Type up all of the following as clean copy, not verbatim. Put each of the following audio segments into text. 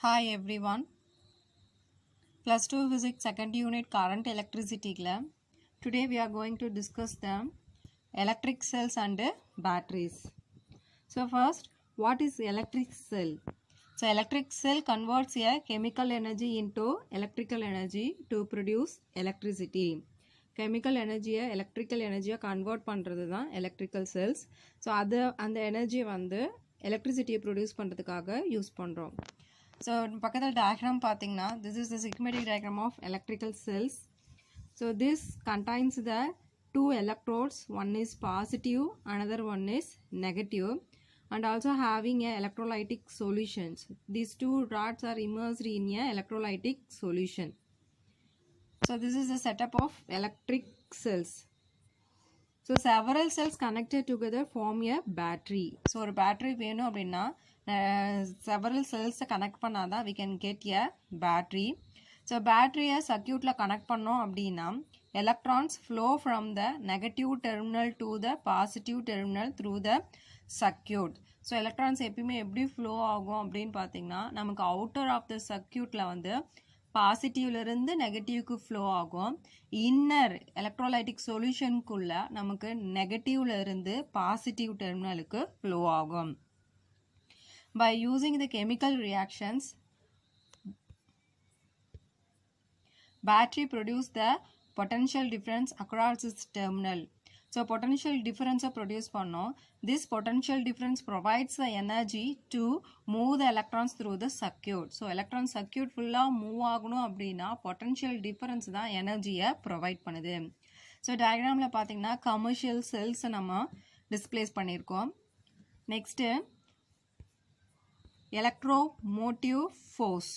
Hi everyone. Plus 2 Physics second unit current electricity class. Today we are going to discuss the electric cells and batteries. So first, what is electric cell? So electric cell converts a chemical energy into electrical energy to produce electricity. Chemical energy electrical energy convert பண்றது தான் electrical cells. So அந்த energy வந்து electricity produce பண்றதுக்காக use பண்றோம். So பக்கத்தில் diagram பார்த்தீங்கன்னா this is the schematic diagram of electrical cells. So this contains the two electrodes, one is positive, another one is negative, and also having a electrolytic solutions. These two rods are immersed in a electrolytic solution. So this is the setup of electric cells. So several cells connected together form a battery. So ஒரு battery வேணும் அப்படின்னா several cells connect பண்ணாதான் we can get a battery. So battery circuitல connect பண்ணோம் அப்படின்னா electrons flow from the negative terminal to the positive terminal through the circuit. So electrons எப்பயுமே எப்படி flow ஆகும் அப்படின்னு பார்த்தீங்கன்னா நமக்கு outer of the circuitல வந்து பாசிட்டிவ்ல இருந்து நெகட்டிவ்க்கு ஃப்ளோ ஆகும். இன்னர் எலக்ட்ரோலைட்டிக் சொல்யூஷனுக்குள்ள நமக்கு நெகட்டிவ்ல இருந்து பாசிட்டிவ் டெர்மினலுக்கு ஃப்ளோ ஆகும். By using the chemical reactions, battery produce the potential difference across its terminal. So potential difference produce பண்ணோம். This potential difference provides the energy to move the electrons through the circuit. So electron circuit full move ஆகணும் அப்படின்னா potential difference தான் எனர்ஜியை provide பண்ணுது. So டயக்ராமில் பார்த்தீங்கன்னா commercial cells நம்ம displays பண்ணியிருக்கோம். Next electromotive force.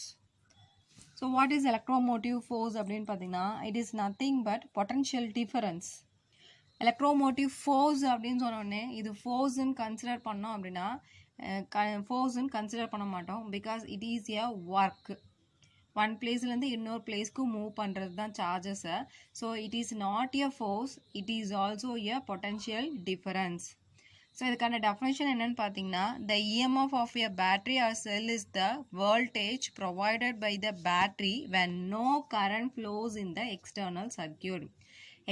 So what is electromotive force அப்படின்னு பார்த்தீங்கன்னா it is nothing but potential difference. Electromotive force அப்படின்னு சொன்னோடனே இது ஃபோர்ஸ்ன்னு கன்சிடர் பண்ணோம் அப்படின்னா ஃபோர்ஸ்ன்னு கன்சிடர் பண்ண மாட்டோம். Because it is a work. One பிளேஸ்லேருந்து இன்னொரு பிளேஸ்க்கு மூவ் பண்ணுறது தான் சார்ஜஸை. So it is not a force, it is also a potential difference. So இதுக்கான டெஃபினேஷன் என்னன்னு பார்த்தீங்கன்னா the EMF of a battery or cell is the voltage provided by the battery when no current flows in the external circuit.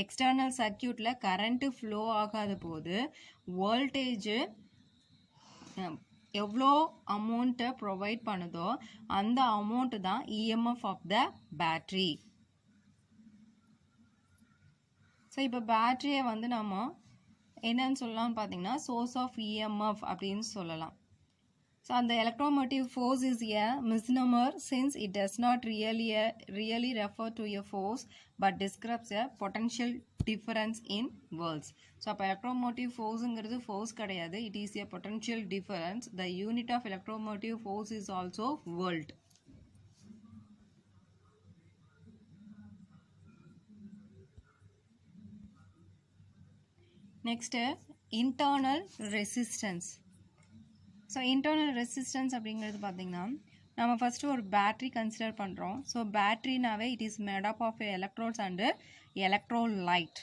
External சர்க்யூட்டில் current flow ஆகாத போது voltage எவ்வளோ அமௌண்ட்டை provide பண்ணுதோ அந்த அமௌண்ட்டு தான் EMF of the battery. So இப்போ பேட்ரியை வந்து நம்ம என்னன்னு சொல்லலாம்னு பார்த்தீங்கன்னா சோர்ஸ் ஆஃப் இஎம்எஃப் அப்படின்னு சொல்லலாம். So the electromotive force is a misnomer since it does not really refer to a force but describes a potential difference in volts. So அப்போ electromotive forceங்கிறது force கிடையாது, it is a potential difference. The unit of electromotive force is also volt. Next, internal resistance. So internal resistance அப்படிங்கிறது பார்த்திங்கன்னா நம்ம first ஒரு battery consider பண்ணுறோம். So பேட்ரினாவே it is made up of electrodes and electrolyte.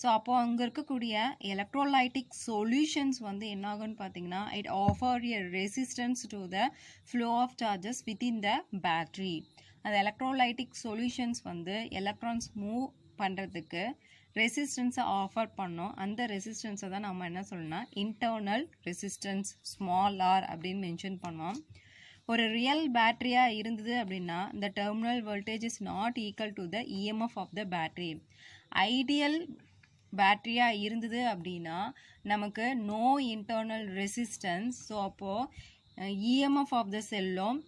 So அப்போது அங்கே இருக்கக்கூடிய electrolytic solutions வந்து என்ன ஆகுன்னு பார்த்தீங்கன்னா it offer a resistance to the flow of charges within the battery. அந்த எலக்ட்ரோலைட்டிக் சொல்யூஷன்ஸ் வந்து எலக்ட்ரான்ஸ் மூவ் பண்ணுறதுக்கு ரெசிஸ்டன்ஸை ஆஃபர் பண்ணோம். அந்த ரெசிஸ்டன்ஸை தான் நம்ம என்ன சொல்லணும்னா இன்டர்னல் ரெசிஸ்டன்ஸ் ஸ்மால் ஆர் அப்படின்னு மென்ஷன் பண்ணுவோம். ஒரு ரியல் பேட்டரியாக இருந்தது அப்படின்னா இந்த terminal voltage is not equal to the EMF of the battery. Ideal பேட்டரியாக இருந்தது அப்படின்னா நமக்கு நோ இன்டர்னல் ரெசிஸ்டன்ஸ். ஸோ அப்போது இஎம்எஃப் ஆஃப் த செல்லும்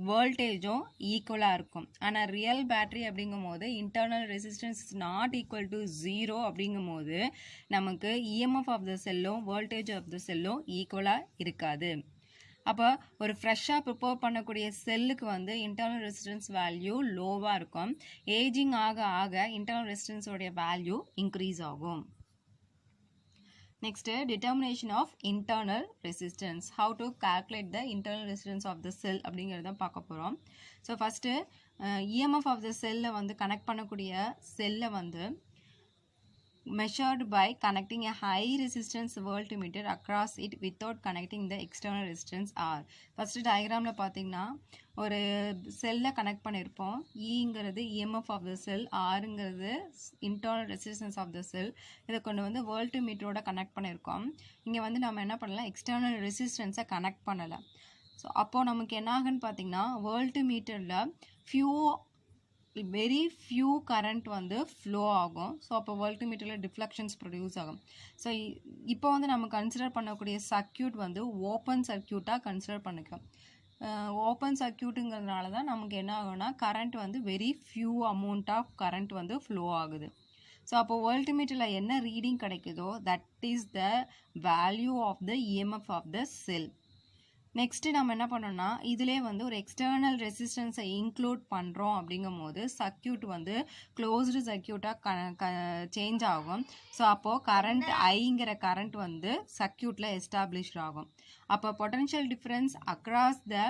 வோல்டேஜும் ஈக்குவலாக இருக்கும். ஆனால் ரியல் பேட்ரி அப்படிங்கும் போது internal resistance is not equal to 0 அப்படிங்கும் போது நமக்கு இஎம்எஃப் ஆஃப் த செல்லும் வோல்டேஜ் ஆஃப் த செல்லும் ஈக்குவலாக இருக்காது. அப்போ ஒரு ஃப்ரெஷ்ஷாக ப்ரிப்பேர் பண்ணக்கூடிய செல்லுக்கு வந்து இன்டர்னல் ரெசிஸ்டன்ஸ் வேல்யூ லோவாக இருக்கும். ஏஜிங் ஆக ஆக இன்டர்னல் ரெசிஸ்டன்ஸோடைய வேல்யூ இன்க்ரீஸ் ஆகும். Next, determination of internal resistance. How to calculate the internal resistance of the cell அப்படிங்கிறத பார்க்க போகிறோம். So first EMF of the செல்லை வந்து கனெக்ட் பண்ணக்கூடிய செல்லை வந்து measured by connecting a high resistance voltmeter across it without connecting the external resistance R. First diagramல பார்த்தீங்கன்னா ஒரு செல்லை கனெக்ட் பண்ணியிருப்போம். ஈங்கிறது இஎம்எஃப் ஆஃப் த செல், ஆருங்கிறது internal resistance of the cell. இதை கொண்டு வந்து வோல்ட்மீட்டரோட கனெக்ட் பண்ணியிருக்கோம். இங்கே வந்து நம்ம என்ன பண்ணலாம், எக்ஸ்டர்னல் ரெசிஸ்டன்ஸை கனெக்ட் பண்ணலை. ஸோ அப்போது நமக்கு என்ன ஆகுன்னு பார்த்தீங்கன்னா வோல்ட்மீட்டரில் வெரி ஃபியூ கரண்ட் வந்து ஃப்ளோ ஆகும். ஸோ அப்போ வோல்ட்மீட்டரில் டிஃப்ளெக்ஷன்ஸ் ப்ரொடியூஸ் ஆகும். ஸோ இப்போ வந்து நம்ம கன்சிடர் பண்ணக்கூடிய சர்க்யூட் வந்து ஓப்பன் சர்க்யூட்டாக கன்சிடர் பண்ணிக்கலாம். ஓப்பன் சர்க்யூட்டுங்கிறதுனால தான் நமக்கு என்ன ஆகும்னா கரண்ட் வந்து very few amount of current வந்து ஃப்ளோ ஆகுது. ஸோ அப்போ வோல்ட்மீட்டரில் என்ன ரீடிங் கிடைக்குதோ that is the value of the EMF of the cell. Next நம்ம என்ன பண்ணோம்னா இதிலே வந்து ஒரு எக்ஸ்டர்னல் ரெசிஸ்டன்ஸை இன்க்ளூட் பண்ணுறோம் அப்படிங்கும் போது சர்க்யூட் வந்து க்ளோஸ்டு சர்க்யூட்டாக சேஞ்ச் ஆகும். ஸோ அப்போது கரண்ட் ஐங்கிற கரண்ட் வந்து சர்க்யூட்டில் எஸ்டாப்ளிஷ்ட் ஆகும். அப்போ potential difference across the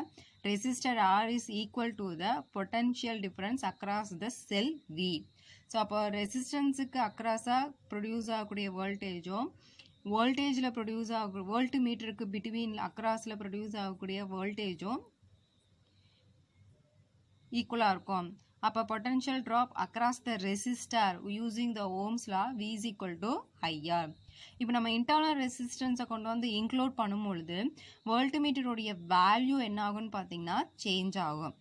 resistor R is equal to the potential difference across the cell V. So அப்போ ரெசிஸ்டன்ஸுக்கு அக்ராஸாக ப்ரொடியூஸ் ஆகக்கூடிய வோல்டேஜும் வோல்டேஜில் ப்ரொடியூஸ் ஆக வோல்ட்மீட்டருக்கு பிட்வீன் அக்ராஸில் ப்ரொடியூஸ் ஆகக்கூடிய வோல்டேஜும் ஈக்குவலாக இருக்கும். அப்போ potential drop across the resistor using the Ohm's law V is equal to IR. இப்போ நம்ம இன்டர்னல் ரெசிஸ்டன்ஸை கொண்டு வந்து இன்க்ளூட் பண்ணும்பொழுது வோல்ட்மீட்டருடைய வேல்யூ என்ன ஆகும்னு பார்த்தீங்கன்னா சேஞ்ச் ஆகும்,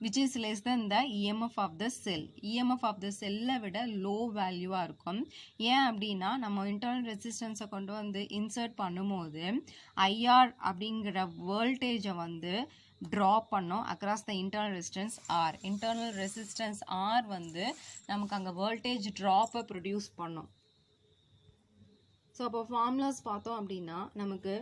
which is less than the EMF of the cell. EMF of the cell விட low value இருக்கும். ஏன் அப்படின்னா நம்ம internal resistance கொண்டு வந்து insert பண்ணும்போது IR அப்படிங்கிற voltage வந்து drop பண்ணும் across the internal resistance R. Internal resistance R வந்து நமக்கு அங்கே voltage drop produce பண்ணும். ஸோ அப்போ formulas பார்த்தோம் அப்படின்னா நமக்கு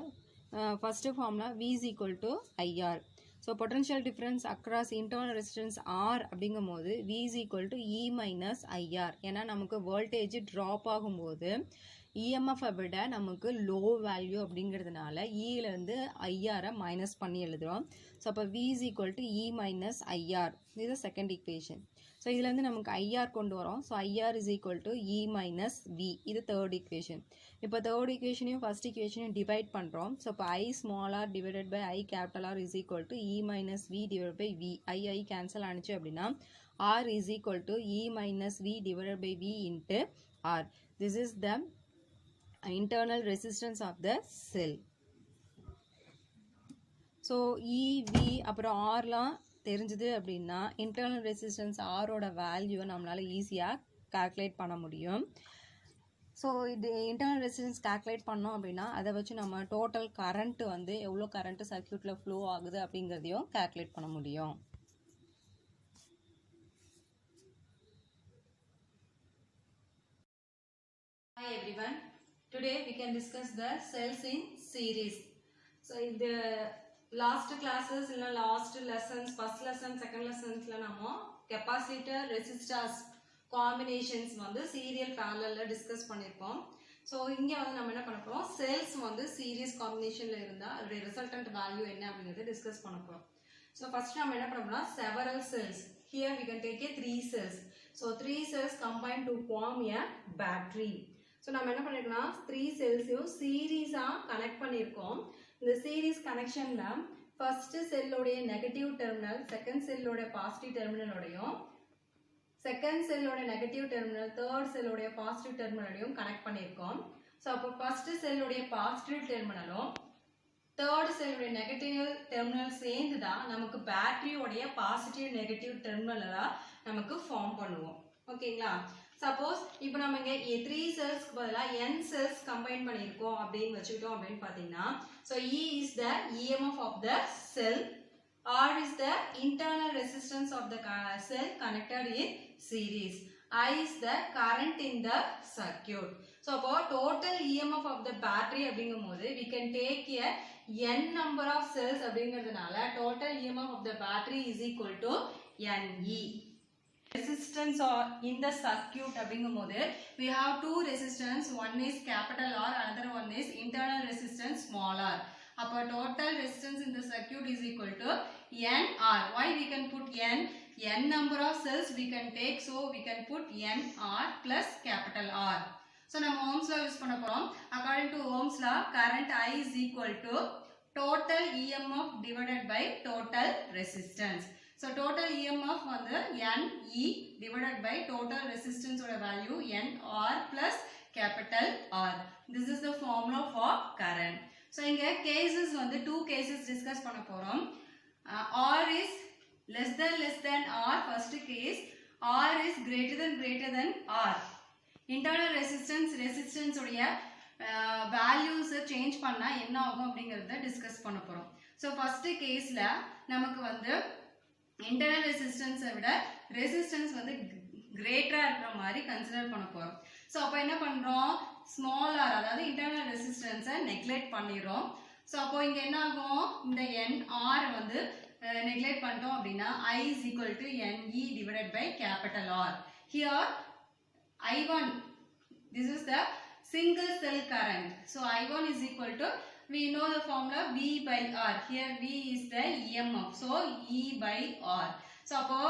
first formula V is equal to IR. So potential difference across internal resistance R அப்படிங்கும் போது V is equal to E minus IR. ஏன்னா நமக்கு voltage drop ஆகும்போது EMF விட நமக்கு low value அப்படிங்கிறதுனால Eலேருந்து IR மைனஸ் பண்ணி எழுதுகிறோம். ஸோ அப்போ V is equal to E minus IR. இது செகண்ட் ஈக்குவேஷன். ஸோ இதுலேருந்து நமக்கு IR கொண்டு வரோம். So IR is equal to E minus V. இது தேர்ட் ஈக்குவேஷன். இப்போ தேர்ட் ஈக்குவேஷனையும் ஃபர்ஸ்ட் ஈக்குவேஷனையும் டிவைட் பண்ணுறோம். ஸோ இப்போ I small r divided by I capital R is equal to E minus V divided by V. I cancel ஆனிச்சு அப்படின்னா R is equal to E minus V divided by V into R. This is the internal resistance of the cell. So E, V அப்புறம் Rலாம் தெரிஞ்சது அப்படின்னா internal resistance ஆரோட value நம்மளால் ஈஸியாக calculate பண்ண முடியும். ஸோ இது இன்டர்னல் ரெசிஸ்டன்ஸ் கால்குலேட் பண்ணோம் அப்படின்னா அதை வச்சு நம்ம டோட்டல் கரண்ட் வந்து எவ்வளோ கரண்ட்டு சர்க்யூட்டில் ஃப்ளோ ஆகுது அப்படிங்கிறதையும் கால்குலேட் பண்ண முடியும். Hi everyone, today we can discuss the cells in series. So in the last classes இல்ல last lessons, first lesson, second lessonsல நம்ம capacitor resistors combinations வந்து serial parallelல discuss பண்ணிருப்போம். ஸோ இங்கே வந்து நம்ம என்ன பண்ண போகிறோம், செல்ஸ் வந்து சீரியஸ் காம்பினேஷனில் இருந்தால் அதோடைய ரிசல்டன்ட் வேல்யூ என்ன அப்படிங்கிறத டிஸ்கஸ் பண்ண போகிறோம். ஸோ ஃபர்ஸ்ட் நம்ம என்ன பண்ண போகிறோம்னா several cells. Here we can take a 3 cells. So 3 cells combine to form a battery. So நம்ம என்ன பண்ணிருக்கோம்னா 3 செல்ஸையும் சீரீஸாக கனெக்ட் பண்ணியிருக்கோம். இந்த சீரீஸ் கனெக்ஷனில் ஃபர்ஸ்ட் செல்லோடைய நெகட்டிவ் டெர்மினல் செகண்ட் செல்லோட பாசிட்டிவ் டெர்மினலோடையும் செகண்ட் செல்லோட நெகட்டிவ் டெர்மினல் தேர்ட் செல்லோடைய பாசிட்டிவ் டெர்மினலையும் கனெக்ட் பண்ணியிருக்கோம். ஸோ அப்போ ஃபர்ஸ்ட் செல்லுடைய பாசிட்டிவ் டெர்மினலும் தேர்ட் செல்லுடைய நெகட்டிவ் டெர்மினல் சேர்ந்து தான் நமக்கு பேட்டரியோடைய பாசிட்டிவ் நெகட்டிவ் டெர்மினலாக நமக்கு ஃபார்ம் பண்ணுவோம். ஓகேங்களா? சப்போஸ் இப்போ நம்ம இங்கே 3 செல்ஸ்க்கு பதிலாக n செல்ஸ் கம்பைன் பண்ணியிருக்கோம் அப்படின்னு வச்சுக்கிட்டோம் அப்படின்னு பார்த்தீங்கன்னா so E is the EMF of the cell. R is the internal resistance of the cell connected in series. I is the current in the circuit. So about total EMF of the battery அப்படிங்கும்போது we can take a n number of cells அப்படிங்கிறதுனால total EMF of the battery is equal to NE. Resistance or in the circuit அப்படிங்கும்போது we have two resistance, one is capital R, another one is internal resistance small r. அப்போ total resistance in the circuit is equal to NR. Why we can put N? n number of cells we can take, so we can put NR plus capital R. So நம்ம Ohm's law use பண்ண போறோம். According to Ohm's law, current I is equal to total EMF divided by total resistance. So total EMF வந்து NE divided by total resistance ஓட value NR plus capital R. This is the formula for current. So இங்க cases வந்து two cases discuss பண்ண போறோம். R is less than R, first case. R is greater than R. Internal resistance உடைய values change பண்ணா என்ன ஆகும் அப்படிங்கறத discuss பண்ண போறோம். So first caseல நமக்கு வந்து internal resistance விட resistance வந்து greater இருக்கிற மாதிரி consider பண்ண போறோம். So அப்ப என்ன பண்றோம், small r அதாவது internal resistance neglect பண்ணிரோம். So அப்போ இங்க என்ன ஆகும், இந்த NR வந்து neglect பண்ணிட்டோம் அப்படினா I is equal to NE divided by capital R. Here I1, this is the single cell current. So I1 is equal to, we know the formula V by R. Here V is the EMF. So E by R. So appo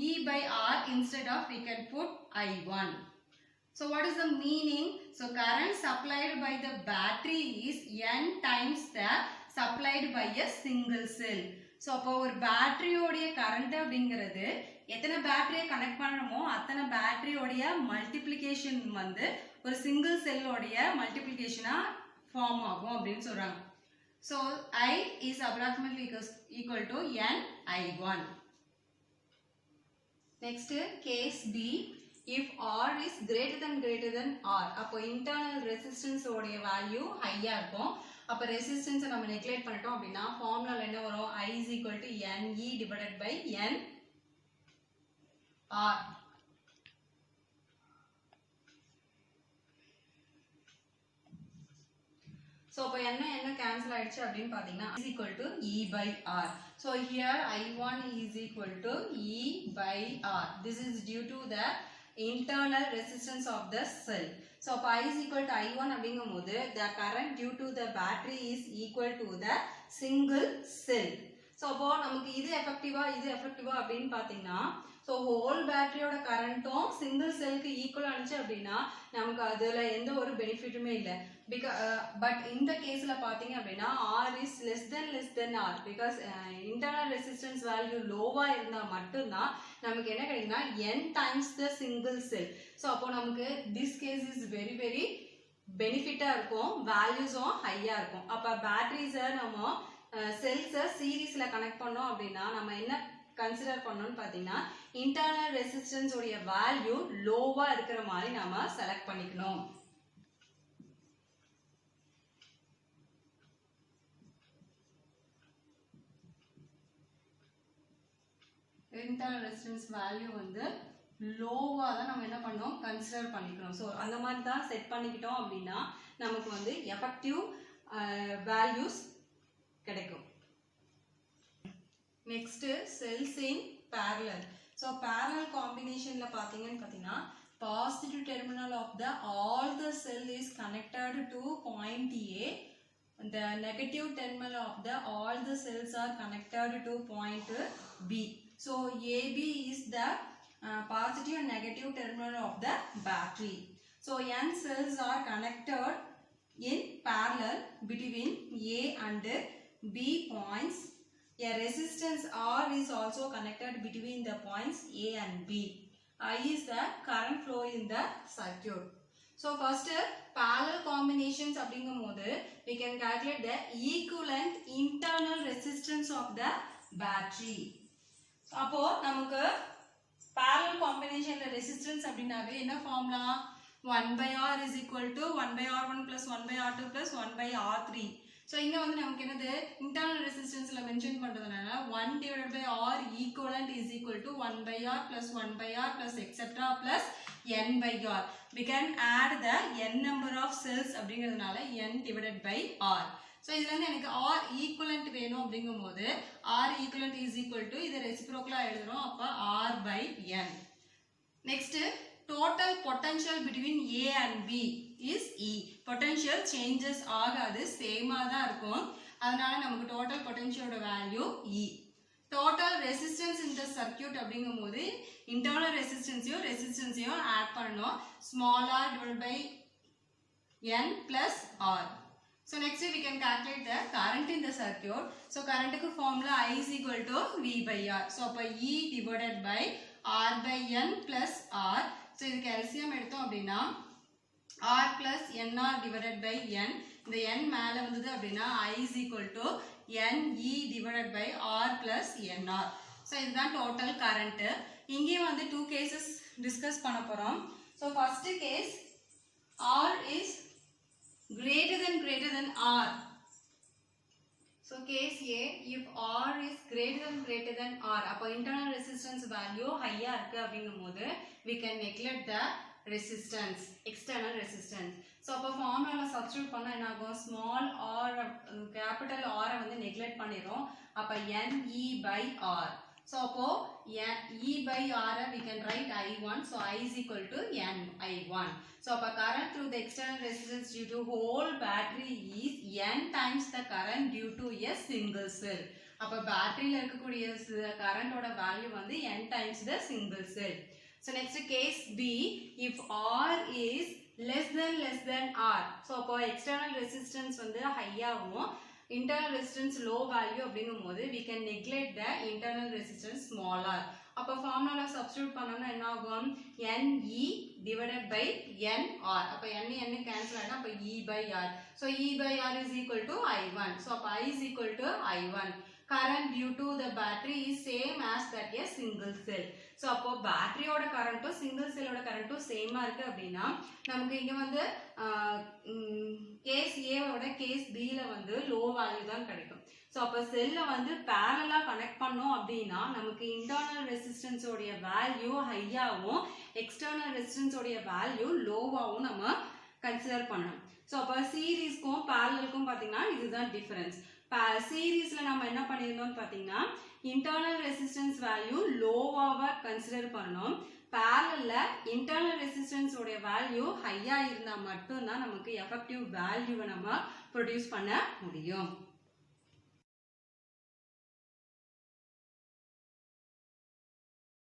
E by R instead of we can put I1. So what is the meaning? So current supplied by the battery is N times the supplied by a single cell. So அப்போ ஒரு பேட்டரியோடைய current அப்படிங்கிறது எத்தனை பேட்டரியை connect பண்ணணுமோ அத்தனை பேட்டரியோடைய multiplication வந்து ஒரு single செல்லோடைய மல்டிப்ளிகேஷனா form ஆகும் அப்படின்னு சொல்றாங்க. So I is approximately equal to NI1. Next case B, if R is greater than R, அப்போ internal resistance உடைய value high-ஆ இருக்கும். அப்போ resistance நம்ம neglect பண்ணிட்டோம் அப்படின்னா formula என்ன வரும், I is equal to NE divided by N R. So அப்போ என்ன cancel ஆயிடுச்சு அப்படின்னு பார்த்தீங்கன்னா is equal to E by R. So here I1 is equal to E by R. This is due to the internal resistance of the cell. So அப்போ I is equal to I1 அப்படிங்கும்போது the current due to the battery is equal to the single cell. So அப்போ நமக்கு இது எஃபெக்டிவா அப்படின்னு பார்த்தீங்கன்னா so whole பேட்டரியோட கரண்ட்டும் single செல்க்கு equal ஆனிச்சு அப்படின்னா நமக்கு அதில் எந்த ஒரு பெனிஃபிட்டுமே இல்லை. பட் இந்த கேஸில் பார்த்தீங்க அப்படின்னா R is less than R, because internal resistance value லோவாக இருந்தால் மட்டும்தான் நமக்கு என்ன கிடைக்குன்னா n times the single cell. So அப்போ நமக்கு this case is very very பெனிஃபிட்டாக இருக்கும், வேல்யூஸும் ஹையாக இருக்கும். அப்போ பேட்டரிஸை நம்ம செல்ஸை சீரீஸில் கனெக்ட் பண்ணோம் அப்படின்னா நம்ம என்ன கன்சிடர் பண்ணணும்னு பார்த்தீங்கன்னா இன்டர்னல் ரெசிஸ்டன்ஸ் உடைய வேல்யூ லோவா இருக்கிற மாதிரி நாம செலக்ட் பண்ணிக்கணும். இன்டர்னல் ரெசிஸ்டன்ஸ் வேல்யூ வந்து லோவா தான் நம்ம என்ன பண்ணோம் கன்சிடர் பண்ணிக்கணும். ஸோ அந்த மாதிரி தான் செட் பண்ணிக்கிட்டோம் அப்படின்னா நமக்கு வந்து எஃபெக்டிவ் வேல்யூஸ் கிடைக்கும். Next cells in parallel. So parallel combination la pathina positive terminal of the all the cell is connected to point A, the negative terminal of the all the cells are connected to point B. So AB is the positive and negative terminal of the battery. So n cells are connected in parallel between A and B points. A resistance R is also connected between the points A and B. I is the current flow in the circuit. So first parallel combinations அப்படிங்கும்போது we can calculate the equivalent internal resistance of the battery. அப்போ நமக்கு parallel combinationல resistance அப்படினாவே என்ன formula, 1 by R is equal to 1 by R1 plus 1 by R2 plus 1 by R3. So இங்க வந்து நமக்கு என்னது internal resistanceல mention பண்றதுனால 1 divided by R equivalent is equal to 1 by R plus 1 by R plus etc plus n by R. We can add the n number of cells அப்படிங்கிறதுனால n divided by R. So இதுல இருந்து எனக்கு R equivalent வேணும் அப்படிங்கும்போது R equivalent is equal to இதை ரெசிப்ரோக்கலா எழுதுறோம், அப்ப R by n. Next total potential between A and B is E. Potential changes ஆகாது, சேமா தான் இருக்கும். அதனால நமக்கு total potential ஓட value E. டோட்டல் ரெசிஸ்டன்ஸ் இந்த சர்க்கியூட் அப்படிங்கும்போது இன்டர்னல் ரெசிஸ்டன்ஸையும் ஆட் பண்ணணும். Small r divided by n plus r. So next we can calculate the current in the circuit. So current ku formula I is equal to V by R. So appa E divided by R by N plus R. So idhukku LCM எடுத்தோம் அப்படின்னா R plus NR divided by N. இந்த N மேல வந்தது அப்படின்னா I is equal to NE divided by R plus NR. So இதுதான் total current. இங்கே வந்து 2 cases discuss பண்ண போறோம். So first case R is greater than R. So case A, if R is greater than R, அப்போ internal resistance value high இருக்கு அப்படிங்கும்போது we can neglect the resistance, external resistance. So அப்போ formula substitute பண்ணா என்ன ஆகும்? small r, capital R வந்து neglect பண்ணிரும். அப்போ NE by R. So அப்போ E by R we can write I1. So I is equal to NI1. So அப்போ current through the external resistance due to whole battery is N times the current due to a single cell. அப்போ batteryல இருக்கக்கூடிய current ஓட value வந்து N times the single cell. So next case B, if R is less than R. So அப்போ external resistance வந்து high ஆகும், internal resistance low value அப்படிங்கும்போது we can neglect the internal resistance smaller. அப்போ formula substitute பண்ணோம்னா என்ன ஆகும்? NE divided by NR. அப்போ NE cancel ஆகிடும். அப்போ E by R. So E by R is equal to I1. So அப்போ I is equal to I1. Current due to the battery is same as that a single cell. So அப்போ battery ஓட current single cell ஓட current same இருக்கு அப்படின்னா நமக்கு இங்க வந்து case A ஓட case B ல வந்து low value தான் கிடைக்கும். So அப்போ செல்ல வந்து parallel connect பண்ணோம் அப்படின்னா நமக்கு internal resistance உடைய value high ஆகும், external resistance உடைய value low ஆகும் நம்ம consider பண்ணணும். So அப்போ சீரிஸ்க்கும் parallelக்கும் பாத்தீங்கன்னா இதுதான் difference. சீரிஸ்ல நம்ம என்ன பண்ணிருந்தோம் பாத்தீங்கன்னா internal resistance value லோவாக கன்சிடர் பண்ணோம். parallelல internal resistance உடைய value ஹையா இருந்தா மட்டும் தான் நமக்கு effective value நம்ம ப்ரொடியூஸ் பண்ண முடியும்.